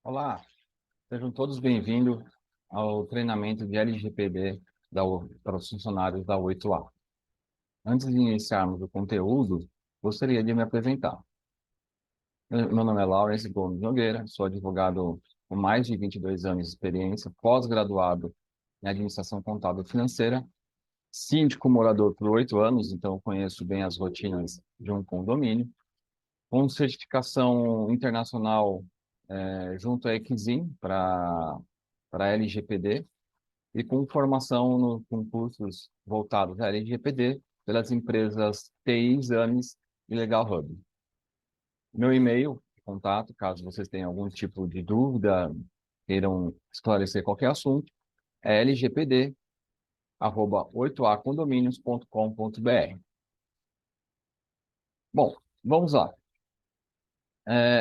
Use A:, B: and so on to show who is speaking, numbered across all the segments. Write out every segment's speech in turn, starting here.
A: Olá, sejam todos bem-vindos ao treinamento de LGPD para os funcionários da 8A. Antes de iniciarmos o conteúdo, gostaria de me apresentar. Meu nome é Lawrence Gomes Nogueira, sou advogado com mais de 22 anos de experiência, pós-graduado em Administração Contábil e Financeira, síndico morador por 8 anos, então conheço bem as rotinas de um condomínio, com certificação internacional junto à Equizim para LGPD e com formação com cursos voltados à LGPD pelas empresas TI Exames e Legal Hub. Meu e-mail de contato, caso vocês tenham algum tipo de dúvida, queiram esclarecer qualquer assunto, é lgpd@8acondomínios.com.br. Bom, vamos lá.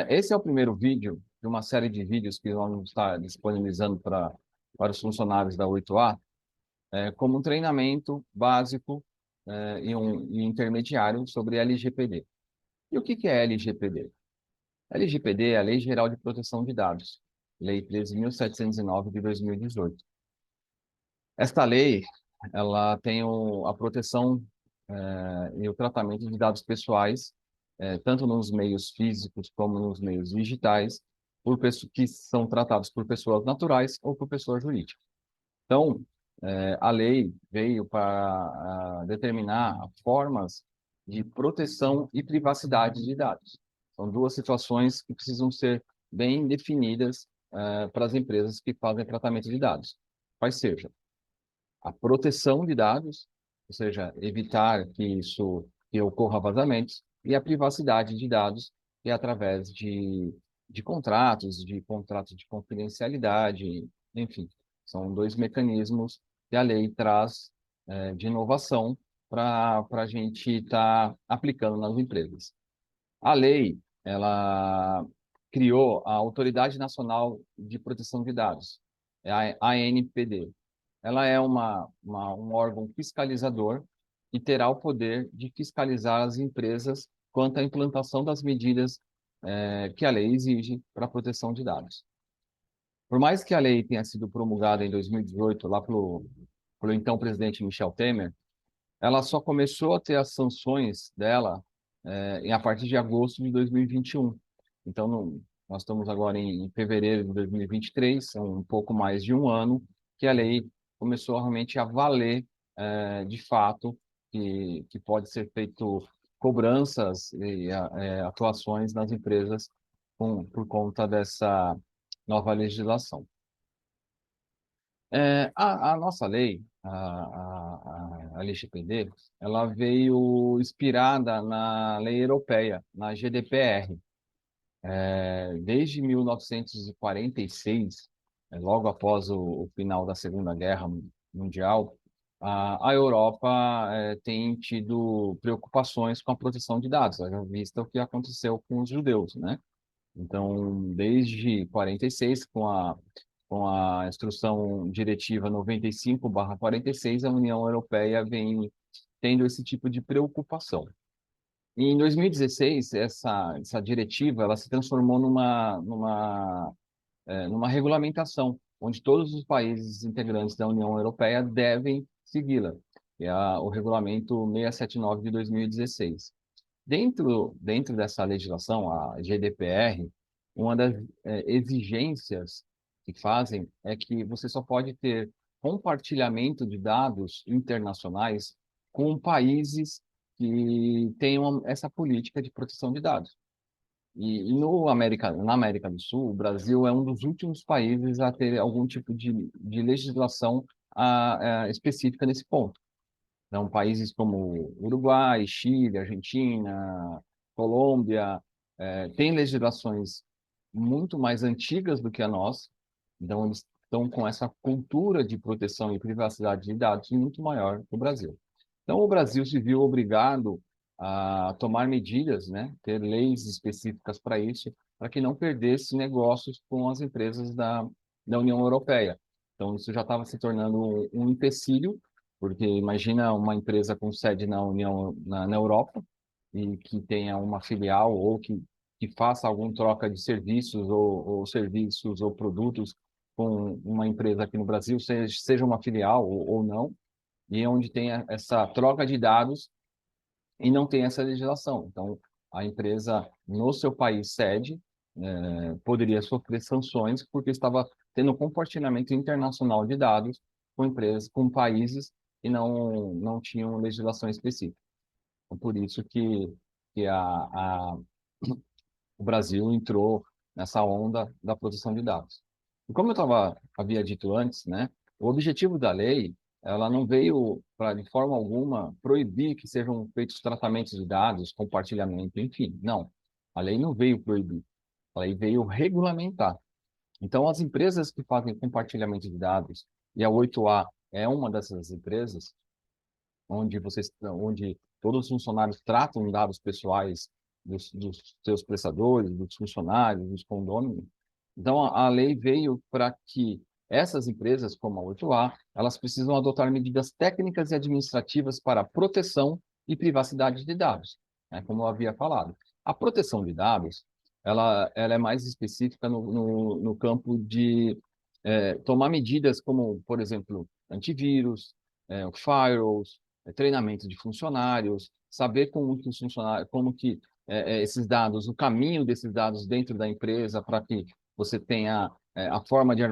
A: Esse é o primeiro vídeo de uma série de vídeos que nós vamos estar disponibilizando para os funcionários da 8A, como um treinamento básico e intermediário sobre LGPD. E o que é LGPD? LGPD é a Lei Geral de Proteção de Dados, Lei 13.709 de 2018. Esta lei, ela tem a proteção e o tratamento de dados pessoais, tanto nos meios físicos como nos meios digitais, que são tratados por pessoas naturais ou por pessoas jurídicas. Então, a lei veio para determinar formas de proteção e privacidade de dados. São duas situações que precisam ser bem definidas para as empresas que fazem tratamento de dados. Quais seja a proteção de dados, ou seja, evitar que ocorra vazamentos, e a privacidade de dados, que é através de contratos de confidencialidade, enfim, são dois mecanismos que a lei traz de inovação para a gente estar aplicando nas empresas. A lei, ela criou a Autoridade Nacional de Proteção de Dados, é a ANPD. Ela é um órgão fiscalizador e terá o poder de fiscalizar as empresas quanto à implantação das medidas que a lei exige para a proteção de dados. Por mais que a lei tenha sido promulgada em 2018, lá pelo então presidente Michel Temer, ela só começou a ter as sanções dela a partir de agosto de 2021. Então, nós estamos agora em fevereiro de 2023, são um pouco mais de um ano que a lei começou realmente a valer de fato, que pode ser feito cobranças e atuações nas empresas por conta dessa nova legislação. A nossa lei, a LGPD, ela veio inspirada na lei europeia, na GDPR. Desde 1946, logo após o final da Segunda Guerra Mundial, a Europa tem tido preocupações com a proteção de dados, haja vista o que aconteceu com os judeus, né? Então, desde 46, com a Instrução Diretiva 95/46, a União Europeia vem tendo esse tipo de preocupação. E em 2016, essa diretiva ela se transformou numa regulamentação, onde todos os países integrantes da União Europeia devem segui-la, que é o Regulamento 679 de 2016. Dentro dessa legislação, a GDPR, uma das exigências que fazem é que você só pode ter compartilhamento de dados internacionais com países que tenham essa política de proteção de dados. E na América do Sul, o Brasil é um dos últimos países a ter algum tipo de legislação específica nesse ponto. Então, países como Uruguai, Chile, Argentina, Colômbia, têm legislações muito mais antigas do que a nossa, então eles estão com essa cultura de proteção e privacidade de dados muito maior que o Brasil. Então, o Brasil se viu obrigado a tomar medidas, né, ter leis específicas para isso, para que não perdesse negócios com as empresas da União Europeia. Então, isso já estava se tornando um empecilho, porque imagina uma empresa com sede na Europa e que tenha uma filial ou que que faça alguma troca de serviços ou serviços ou produtos com uma empresa aqui no Brasil, seja uma filial ou não, e onde tenha essa troca de dados e não tem essa legislação. Então, a empresa no seu país sede poderia sofrer sanções porque estava tendo compartilhamento internacional de dados com empresas, com países que não tinham legislação específica. Então, por isso que o Brasil entrou nessa onda da proteção de dados. E como havia dito antes, né, o objetivo da lei, ela não veio para, de forma alguma, proibir que sejam feitos tratamentos de dados, compartilhamento, enfim, não. A lei não veio proibir, a lei veio regulamentar. Então, as empresas que fazem compartilhamento de dados, e a 8A é uma dessas empresas, onde todos os funcionários tratam dados pessoais dos seus prestadores, dos funcionários, dos condôminos. Então, a lei veio para que essas empresas, como a 8A, elas precisam adotar medidas técnicas e administrativas para a proteção e privacidade de dados, né, como eu havia falado. A proteção de dados, ela é mais específica no campo de tomar medidas como, por exemplo, antivírus, firewalls, treinamento de funcionários, saber como que os funcionários, como que esses dados, o caminho desses dados dentro da empresa para que você tenha a forma de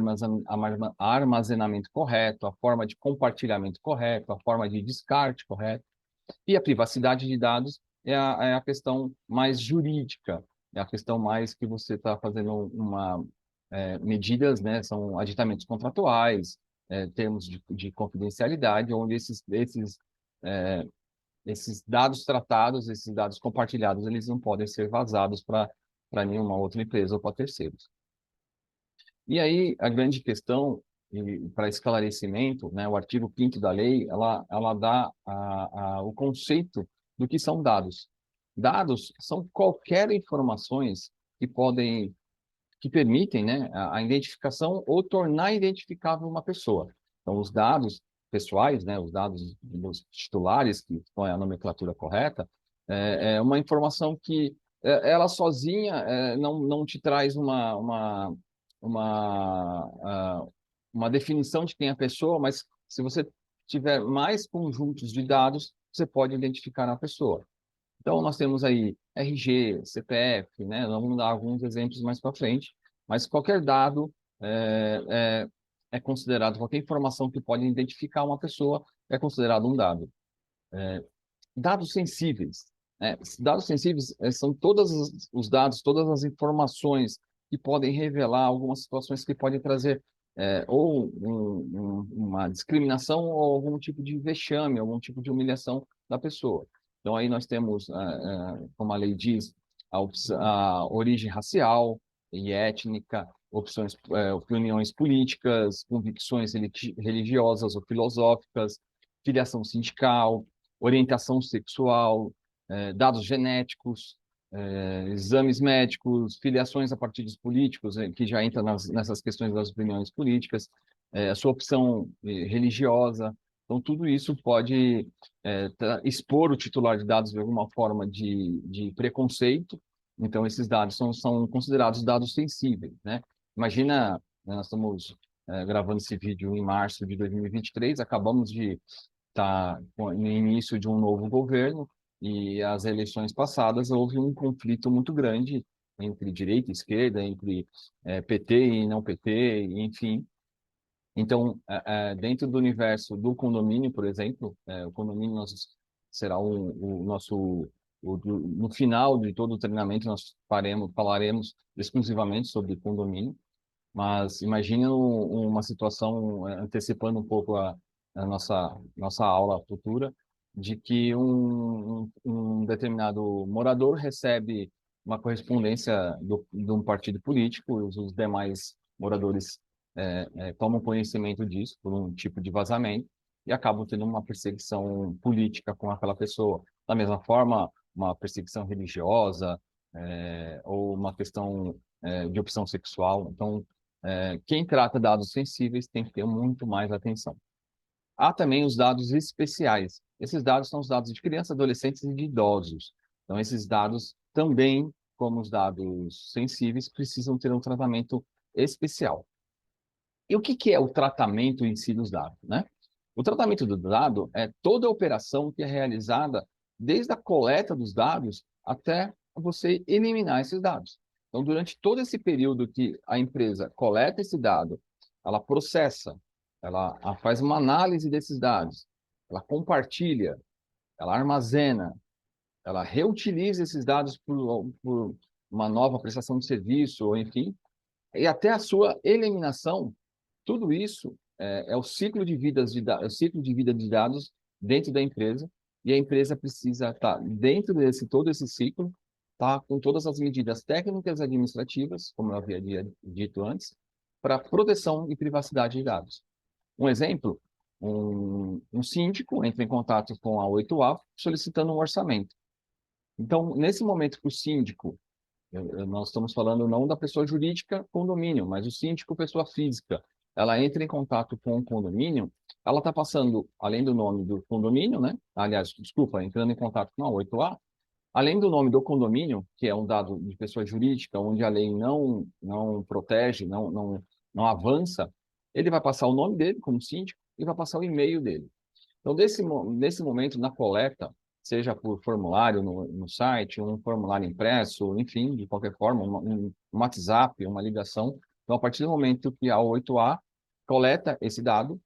A: armazenamento correto, a forma de compartilhamento correto, a forma de descarte correto. E a privacidade de dados é a questão mais jurídica, é a questão mais que você está fazendo medidas, né, são aditamentos contratuais, termos de confidencialidade, onde é, esses dados tratados, esses dados compartilhados, eles não podem ser vazados para nenhuma outra empresa ou para terceiros. E aí, a grande questão, para esclarecimento, né, o artigo 5º da lei, ela dá o conceito do que são dados. Dados são qualquer informações que permitem, né, a identificação ou tornar identificável uma pessoa. Então, os dados pessoais, né, os dados dos titulares, que é a nomenclatura correta, é uma informação que ela sozinha não te traz uma definição de quem é a pessoa, mas se você tiver mais conjuntos de dados, você pode identificar a pessoa. Então, nós temos aí RG, CPF, né? Nós vamos dar alguns exemplos mais para frente, mas qualquer dado é, considerado, qualquer informação que pode identificar uma pessoa é considerado um dado. Dados sensíveis, né? Dados sensíveis são todos os dados, todas as informações que podem revelar algumas situações que podem trazer ou uma discriminação ou algum tipo de vexame, algum tipo de humilhação da pessoa. Então, aí nós temos, como a lei diz, a origem racial e étnica, opiniões políticas, convicções religiosas ou filosóficas, filiação sindical, orientação sexual, dados genéticos, exames médicos, filiações a partidos políticos, que já entra nessas questões das opiniões políticas, a sua opção religiosa. Então, tudo isso pode expor o titular de dados de alguma forma de preconceito. Então, esses dados são considerados dados sensíveis, né? Imagina, nós estamos gravando esse vídeo em março de 2023, acabamos de estar no início de um novo governo e as eleições passadas houve um conflito muito grande entre direita e esquerda, entre PT e não PT, enfim. Então, dentro do universo do condomínio, por exemplo, o condomínio será o nosso... no final de todo o treinamento, nós falaremos exclusivamente sobre condomínio, mas imagine uma situação, antecipando um pouco a nossa aula futura, de que um determinado morador recebe uma correspondência de um partido político, e os demais moradores tomam conhecimento disso por um tipo de vazamento e acabam tendo uma perseguição política com aquela pessoa. Da mesma forma, uma perseguição religiosa, ou uma questão de opção sexual. Então, quem trata dados sensíveis tem que ter muito mais atenção. Há também os dados especiais. Esses dados são os dados de crianças, adolescentes e de idosos. Então, esses dados também como os dados sensíveis, precisam ter um tratamento especial. E o que que é o tratamento em si dos dados, né? O tratamento do dado é toda a operação que é realizada desde a coleta dos dados até você eliminar esses dados. Então, durante todo esse período que a empresa coleta esse dado, ela processa, ela faz uma análise desses dados, ela compartilha, ela armazena, ela reutiliza esses dados por uma nova prestação de serviço, ou enfim, e até a sua eliminação, tudo isso é o ciclo de é o ciclo de vida de dados dentro da empresa, e a empresa precisa estar dentro desse todo esse ciclo, tá, com todas as medidas técnicas e administrativas, como eu havia dito antes, para proteção e privacidade de dados. Um exemplo, um síndico entra em contato com a 8A solicitando um orçamento. Então, nesse momento que o síndico, nós estamos falando não da pessoa jurídica condomínio, mas o síndico pessoa física, ela entra em contato com o condomínio, ela está passando, além do nome do condomínio, né? Aliás, desculpa, entrando em contato com a 8A, além do nome do condomínio, que é um dado de pessoa jurídica, onde a lei não protege, não avança, ele vai passar o nome dele como síndico e vai passar o e-mail dele. Então, nesse momento, na coleta, seja por formulário no site, um formulário impresso, enfim, de qualquer forma, um WhatsApp, uma ligação. Então, a partir do momento que a 8A coleta esse dado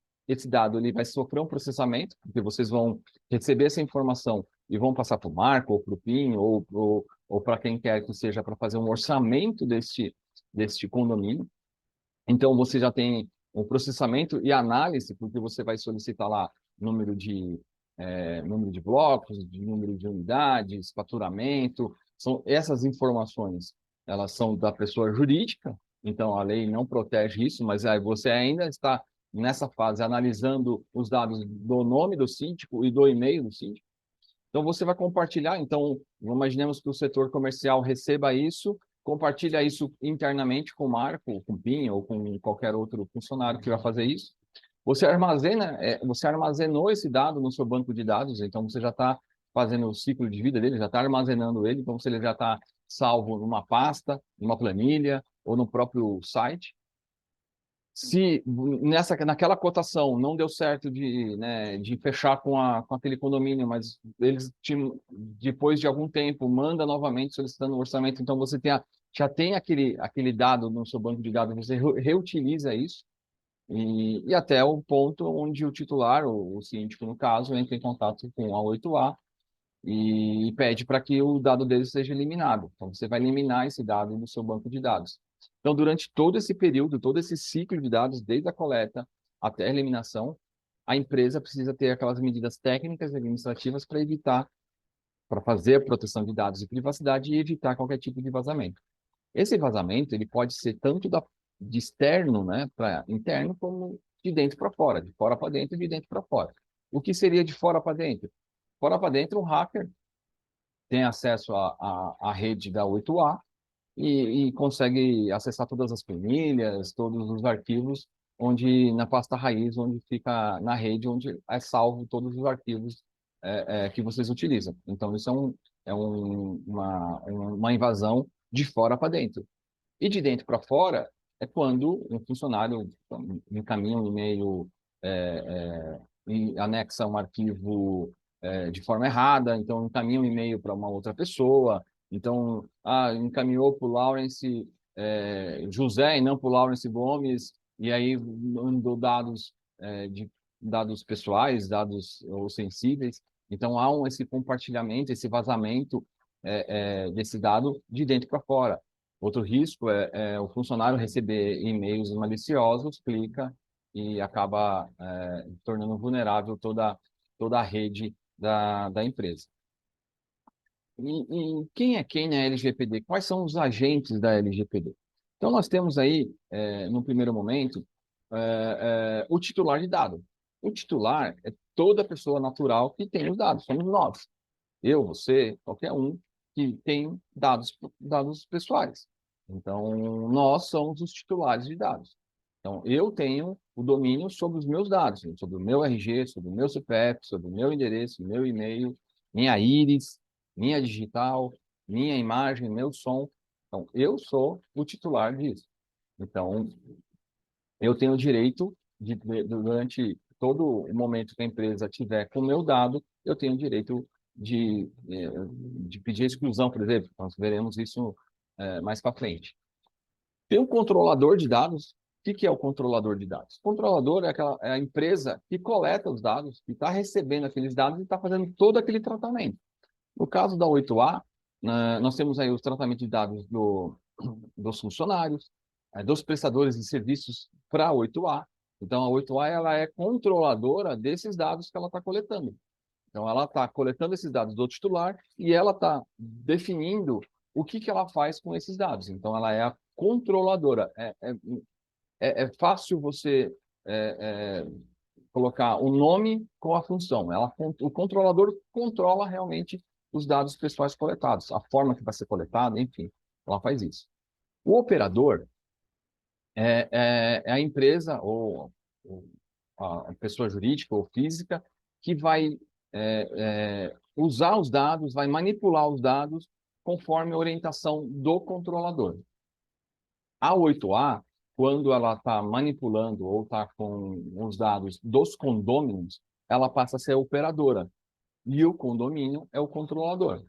A: ele vai sofrer um processamento, porque vocês vão receber essa informação e vão passar para o Marco, ou para o PIN, ou para quem quer que seja, para fazer um orçamento deste condomínio. Então, você já tem o processamento e análise, porque você vai solicitar lá número número de blocos, de número de unidades, faturamento. São essas informações, elas são da pessoa jurídica, então a lei não protege isso, mas aí você ainda está nessa fase analisando os dados do nome do síndico e do e-mail do síndico. Então, você vai compartilhar. Então, imaginemos que o setor comercial receba isso, compartilha isso internamente com o Marco, com o PIN ou com qualquer outro funcionário que vai fazer isso. Você armazenou esse dado no seu banco de dados, então você já está fazendo o ciclo de vida dele, já está armazenando ele, então ele já está salvo numa pasta, numa planilha ou no próprio site. Se naquela cotação não deu certo de fechar com aquele condomínio, mas eles depois de algum tempo manda novamente solicitando o orçamento, então você já tem aquele dado no seu banco de dados, você reutiliza isso e até o ponto onde o titular, o síndico no caso, entra em contato com a 8A e pede para que o dado dele seja eliminado. Então, você vai eliminar esse dado do seu banco de dados. Então, durante todo esse período, todo esse ciclo de dados, desde a coleta até a eliminação, a empresa precisa ter aquelas medidas técnicas e administrativas para evitar, para fazer a proteção de dados e privacidade e evitar qualquer tipo de vazamento. Esse vazamento, ele pode ser tanto de externo, né, para interno, como de dentro para fora, de fora para dentro e de dentro para fora. O que seria de fora para dentro? Fora para dentro, um hacker tem acesso à rede da 8A e consegue acessar todas as planilhas, todos os arquivos, onde na pasta raiz, onde fica na rede, onde é salvo todos os arquivos que vocês utilizam. Então, isso uma invasão de fora para dentro. E de dentro para fora é quando um funcionário encaminha um e-mail e anexa um arquivo de forma errada, então encaminha um e-mail para uma outra pessoa, então encaminhou para o Lawrence José e não para o Lawrence Gomes, e aí mandou dados pessoais, dados ou sensíveis. Então há esse compartilhamento, esse vazamento desse dado de dentro para fora. Outro risco é o funcionário receber e-mails maliciosos, clica e acaba tornando vulnerável toda a rede da empresa. E quem é quem na LGPD? Quais são os agentes da LGPD? Então, nós temos aí, no primeiro momento, o titular de dado. O titular é toda pessoa natural que tem os dados, somos nós. Eu, você, qualquer um que tem dados pessoais. Então, nós somos os titulares de dados. Então, eu tenho o domínio sobre os meus dados, sobre o meu RG, sobre o meu CPF, sobre o meu endereço, meu e-mail, minha íris, minha digital, minha imagem, meu som. Então, eu sou o titular disso. Então, eu tenho o direito durante todo o momento que a empresa tiver com o meu dado, eu tenho o direito de pedir exclusão, por exemplo. Nós veremos isso mais para frente. Tem um controlador de dados. O que é o controlador de dados? O controlador é a empresa que coleta os dados, que está recebendo aqueles dados e está fazendo todo aquele tratamento. No caso da 8A, nós temos aí os tratamentos de dados dos funcionários, dos prestadores de serviços para a 8A. Então, a 8A ela é controladora desses dados que ela está coletando. Então, ela está coletando esses dados do titular e ela está definindo o que ela faz com esses dados. Então, ela é a controladora. É fácil você colocar o nome com a função. O controlador controla realmente os dados pessoais coletados, a forma que vai ser coletada, enfim, ela faz isso. O operador é a empresa ou a pessoa jurídica ou física que vai usar os dados, vai manipular os dados conforme a orientação do controlador. A 8A, quando ela está manipulando ou está com os dados dos condôminos, ela passa a ser a operadora. E o condomínio é o controlador.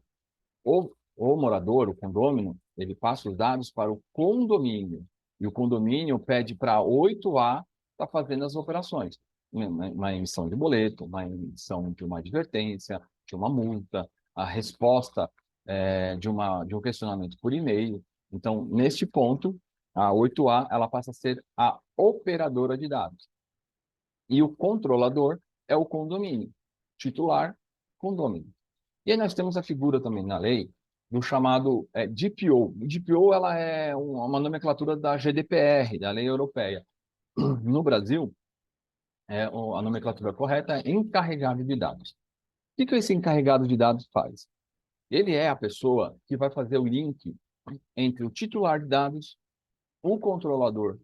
A: O morador, o condômino, ele passa os dados para o condomínio. E o condomínio pede para a 8A estar fazendo as operações. Uma emissão de boleto, uma emissão de uma advertência, de uma multa, a resposta de um questionamento por e-mail. Então, neste ponto, a 8A ela passa a ser a operadora de dados. E o controlador é o condomínio. Titular, condomínio. E aí nós temos a figura também na lei do chamado DPO. O DPO ela é uma nomenclatura da GDPR, da lei europeia. No Brasil, a nomenclatura correta é encarregado de dados. O que esse encarregado de dados faz? Ele é a pessoa que vai fazer o link entre o titular de dados, o controlador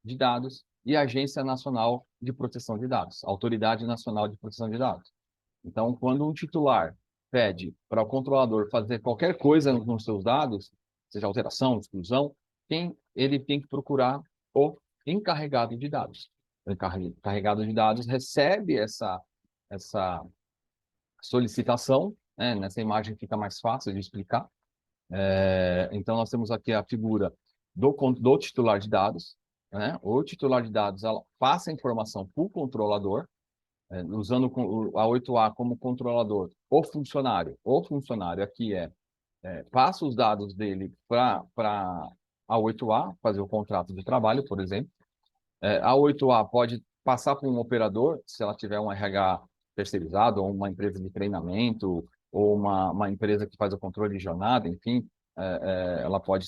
A: de dados e a Agência Nacional de Proteção de Dados, a Autoridade Nacional de Proteção de Dados. Então, quando um titular pede para o controlador fazer qualquer coisa nos seus dados, seja alteração, exclusão, ele tem que procurar o encarregado de dados. O encarregado de dados recebe essa solicitação, né? Nessa imagem fica mais fácil de explicar. Então, nós temos aqui a figura do titular de dados, né? O titular de dados ela passa a informação para o controlador, usando a 8A como controlador, o funcionário. O funcionário aqui passa os dados dele para a 8A, fazer o contrato de trabalho, por exemplo. A 8A pode passar para um operador, se ela tiver um RH terceirizado, ou uma empresa de treinamento, ou uma empresa que faz o controle de jornada, enfim, ela pode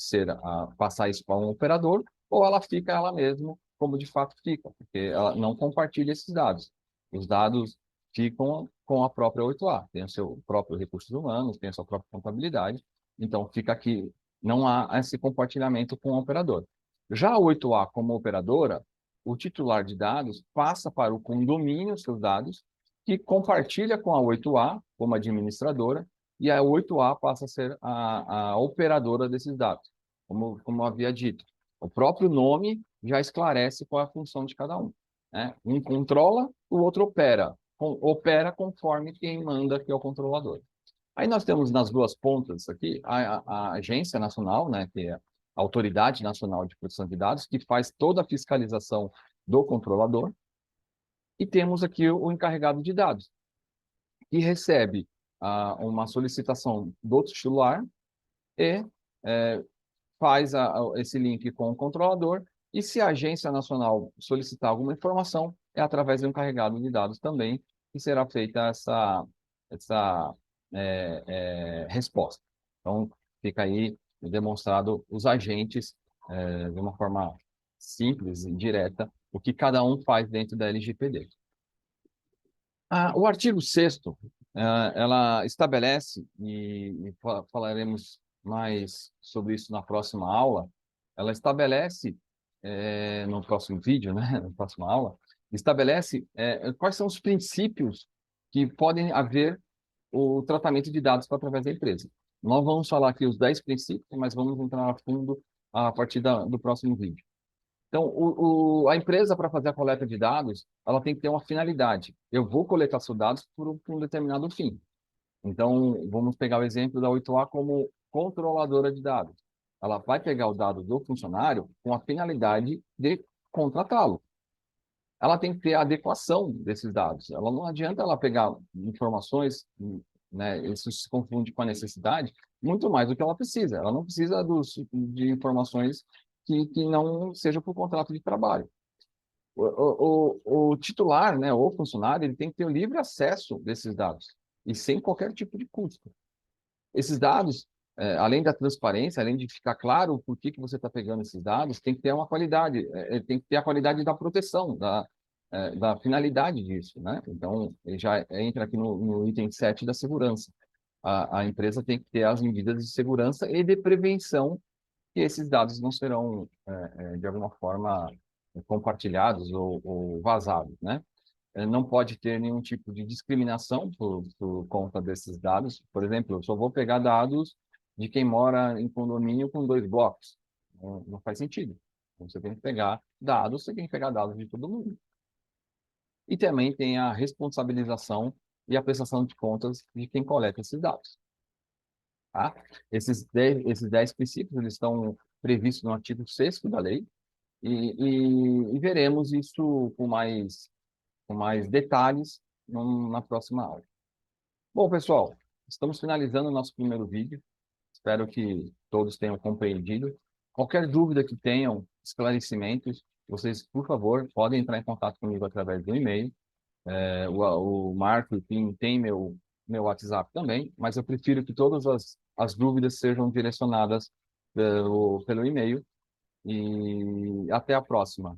A: passar isso para um operador, ou ela fica ela mesma, como de fato fica, porque ela não compartilha esses dados. Os dados ficam com a própria 8A, tem o seu próprio recursos humanos, tem a sua própria contabilidade, então fica aqui, não há esse compartilhamento com o operador. Já a 8A como operadora, o titular de dados passa para o condomínio seus dados, que compartilha com a 8A como administradora, e a 8A passa a ser a operadora desses dados, como havia dito. O próprio nome já esclarece qual é a função de cada um, né? Um controla, o outro opera. Opera conforme quem manda, que é o controlador. Aí nós temos nas duas pontas aqui a Agência Nacional, né, que é a Autoridade Nacional de Proteção de Dados, que faz toda a fiscalização do controlador. E temos aqui o encarregado de dados, que recebe uma solicitação do titular e faz esse link com o controlador. E se a Agência Nacional solicitar alguma informação, é através do encarregado de dados também que será feita essa resposta. Então, fica aí demonstrado os agentes de uma forma simples e direta, o que cada um faz dentro da LGPD. O artigo 6º, ela estabelece, e falaremos mais sobre isso na próxima aula, ela estabelece, no próximo vídeo, né, na próxima aula, estabelece quais são os princípios que podem haver o tratamento de dados através da empresa. Nós vamos falar aqui os 10 princípios, mas vamos entrar a fundo a partir do próximo vídeo. Então, a empresa, para fazer a coleta de dados, ela tem que ter uma finalidade. Eu vou coletar seus dados por um determinado fim. Então, vamos pegar o exemplo da 8A como controladora de dados. Ela vai pegar os dados do funcionário com a finalidade de contratá-lo. Ela tem que ter a adequação desses dados. Ela não adianta ela pegar informações, né, isso se confunde com a necessidade, muito mais do que ela precisa. Ela não precisa de informações que não sejam por contrato de trabalho. O titular, né, ou funcionário, ele tem que ter o livre acesso desses dados e sem qualquer tipo de custo. Esses dados, além da transparência, além de ficar claro por que você está pegando esses dados, tem que ter uma qualidade, tem que ter a qualidade da proteção, da finalidade disso, né? Então, ele já entra aqui no item 7 da segurança. A empresa tem que ter as medidas de segurança e de prevenção que esses dados não serão, de alguma forma, compartilhados ou vazados, né? Não pode ter nenhum tipo de discriminação por conta desses dados. Por exemplo, eu só vou pegar dados de quem mora em condomínio com 2 blocos. Não faz sentido. Então, você tem que pegar dados, você tem que pegar dados de todo mundo. E também tem a responsabilização e a prestação de contas de quem coleta esses dados. Tá? Esses 10 princípios eles estão previstos no artigo 6º da lei e veremos isso com mais detalhes na próxima aula. Bom, pessoal, estamos finalizando o nosso primeiro vídeo. Espero que todos tenham compreendido. Qualquer dúvida que tenham, esclarecimentos, vocês, por favor, podem entrar em contato comigo através do e-mail. O Marco e o Tim tem meu WhatsApp também, mas eu prefiro que todas as dúvidas sejam direcionadas pelo e-mail. E até a próxima.